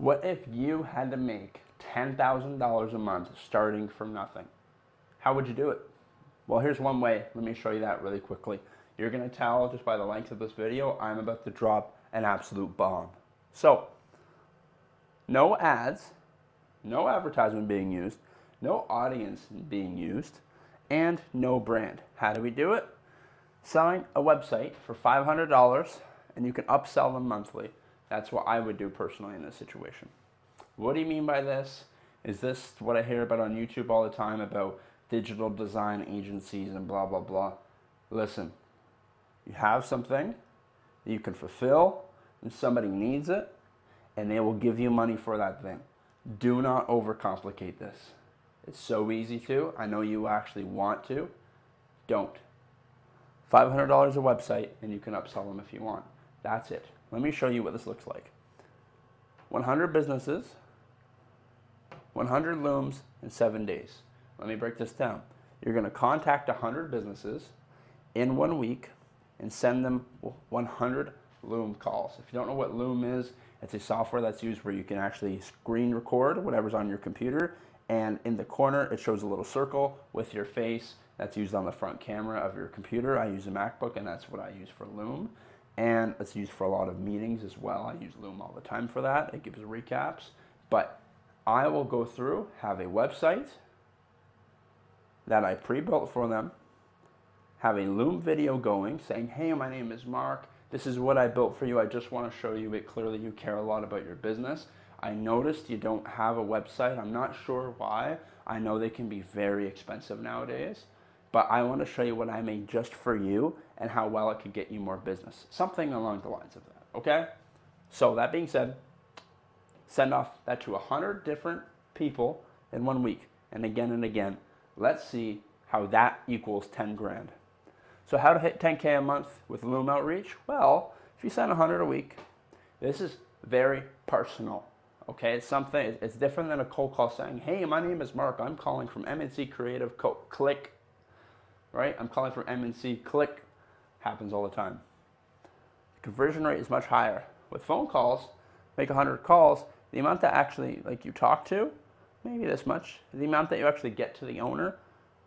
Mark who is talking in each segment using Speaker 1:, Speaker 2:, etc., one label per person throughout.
Speaker 1: What if you had to make $10,000 a month starting from nothing? How would you do it? Well, here's one way. Let me show you that really quickly. You're going to tell just by the length of this video, I'm about to drop an absolute bomb. So, no ads, no advertisement being used, no audience being used, and no brand. How do we do it? Selling a website for $500 and you can upsell them monthly. That's what I would do personally in this situation. What do you mean by this? Is this what I hear about on YouTube all the time about digital design agencies and blah, blah, blah? Listen, you have something that you can fulfill and somebody needs it and they will give you money for that thing. Do not overcomplicate this. It's so easy to. I know you actually want to. Don't. $500 a website and you can upsell them if you want. That's it. Let me show you what this looks like. 100 businesses, 100 looms in 7 days. Let me break this down. You're going to contact 100 businesses in 1 week and send them 100 loom calls. If you don't know what loom is, it's a software that's used where you can actually screen record whatever's on your computer, and in the corner it shows a little circle with your face. That's used on the front camera of your computer. I use a MacBook and that's what I use for Loom. And it's used for a lot of meetings as well. I use Loom all the time for that. It gives recaps. But I will go through, have a website that I pre-built for them, have a Loom video going saying, hey, my name is Mark. This is what I built for you. I just want to show you it clearly. You care a lot about your business. I noticed you don't have a website. I'm not sure why. I know they can be very expensive nowadays. But I want to show you what I made just for you and how well it could get you more business. Something along the lines of that, okay? So that being said, send off that to 100 different people in 1 week and again. Let's see how that equals 10 grand. So how to hit 10K a month with Loom Outreach? Well, if you send 100 a week, this is very personal, okay? It's different than a cold call saying, hey, my name is Mark. I'm calling from MNC Creative Click. Right? I'm calling from MNC, click, happens all the time. The conversion rate is much higher. With phone calls, make 100 calls, the amount that actually you talk to, maybe this much. The amount that you actually get to the owner,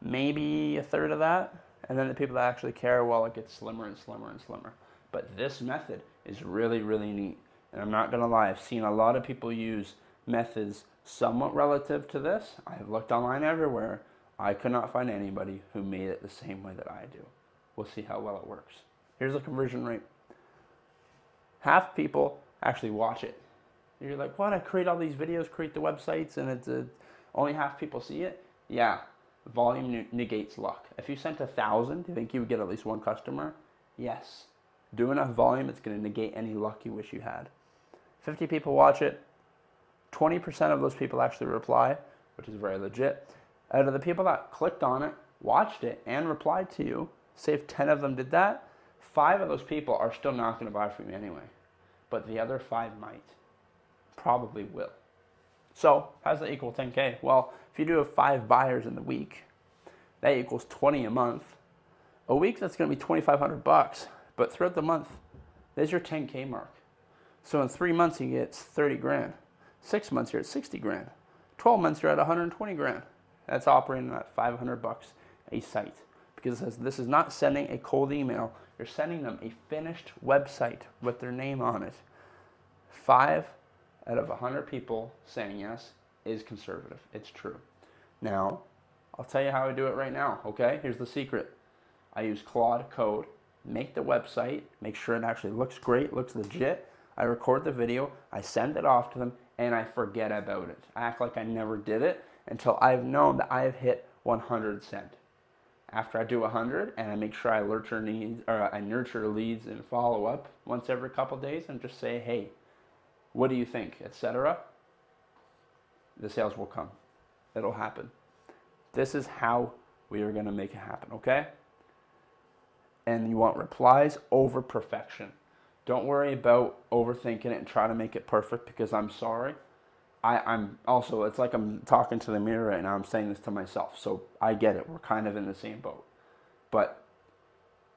Speaker 1: maybe a third of that. And then the people that actually care, well, it gets slimmer and slimmer and slimmer. But this method is really, really neat. And I'm not gonna lie, I've seen a lot of people use methods somewhat relative to this. I've looked online everywhere. I could not find anybody who made it the same way that I do. We'll see how well it works. Here's the conversion rate. Half people actually watch it. You're like, what? I create all these videos, create the websites, and it's only half people see it? Yeah, volume negates luck. If you sent 1,000, do you think you would get at least one customer? Yes. Do enough volume, it's going to negate any luck you wish you had. 50 people watch it. 20% of those people actually reply, which is very legit. Out of the people that clicked on it, watched it, and replied to you, say if 10 of them did that, 5 of those people are still not going to buy from you anyway. But the other 5 might. Probably will. So, how does that equal 10K? Well, if you do have 5 buyers in the week, that equals 20 a month. A week, that's going to be $2,500. But throughout the month, there's your 10K mark. So in 3 months, you get 30 grand. 6 months, you're at 60 grand. 12 months, you're at 120 grand. That's operating at $500 a site. Because it says this is not sending a cold email. You're sending them a finished website with their name on it. 5 out of 100 people saying yes is conservative. It's true. Now, I'll tell you how I do it right now, okay? Here's the secret. I use Claude Code, make the website, make sure it actually looks great, looks legit. I record the video, I send it off to them, and I forget about it. I act like I never did it until I've known that I've hit 100 sent. After I do 100 and I make sure I nurture leads and follow up once every couple days and just say, hey, what do you think, etc., the sales will come. It'll happen. This is how we are going to make it happen, okay? And you want replies over perfection. Don't worry about overthinking it and try to make it perfect, because I'm sorry. I'm also, it's like I'm talking to the mirror right now. I'm saying this to myself. So I get it. We're kind of in the same boat. But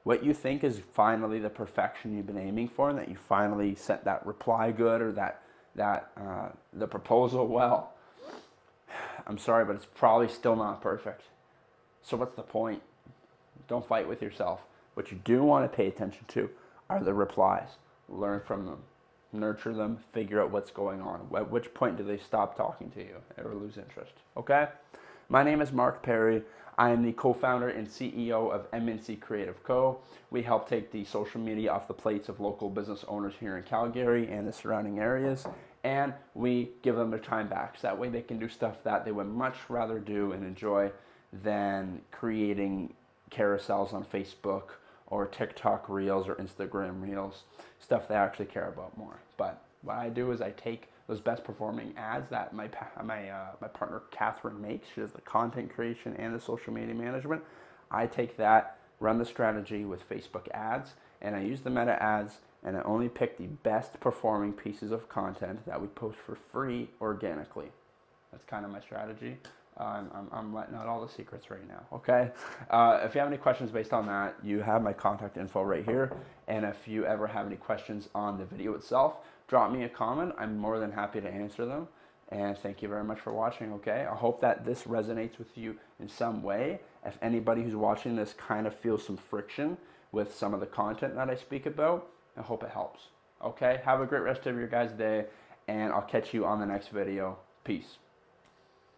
Speaker 1: what you think is finally the perfection you've been aiming for, and that you finally sent that reply good, or that that the proposal, well, I'm sorry, but it's probably still not perfect. So what's the point? Don't fight with yourself. What you do want to pay attention to are the replies. Learn from them. Nurture them. Figure out what's going on. At which point do they stop talking to you or lose interest? Okay? My name is Mark Perry. I am the co-founder and CEO of MNC Creative Co. We help take the social media off the plates of local business owners here in Calgary and the surrounding areas, and we give them their time back. So that way they can do stuff that they would much rather do and enjoy than creating carousels on Facebook or TikTok Reels or Instagram Reels, stuff they actually care about more. But what I do is I take those best performing ads that my partner Catherine makes. She does the content creation and the social media management. I take that, run the strategy with Facebook ads, and I use the meta ads, and I only pick the best performing pieces of content that we post for free organically. That's kind of my strategy. I'm letting out all the secrets right now, okay? If you have any questions based on that, you have my contact info right here. And if you ever have any questions on the video itself, drop me a comment. I'm more than happy to answer them. And thank you very much for watching, okay? I hope that this resonates with you in some way. If anybody who's watching this kind of feels some friction with some of the content that I speak about, I hope it helps, okay? Have a great rest of your guys' day, and I'll catch you on the next video. Peace.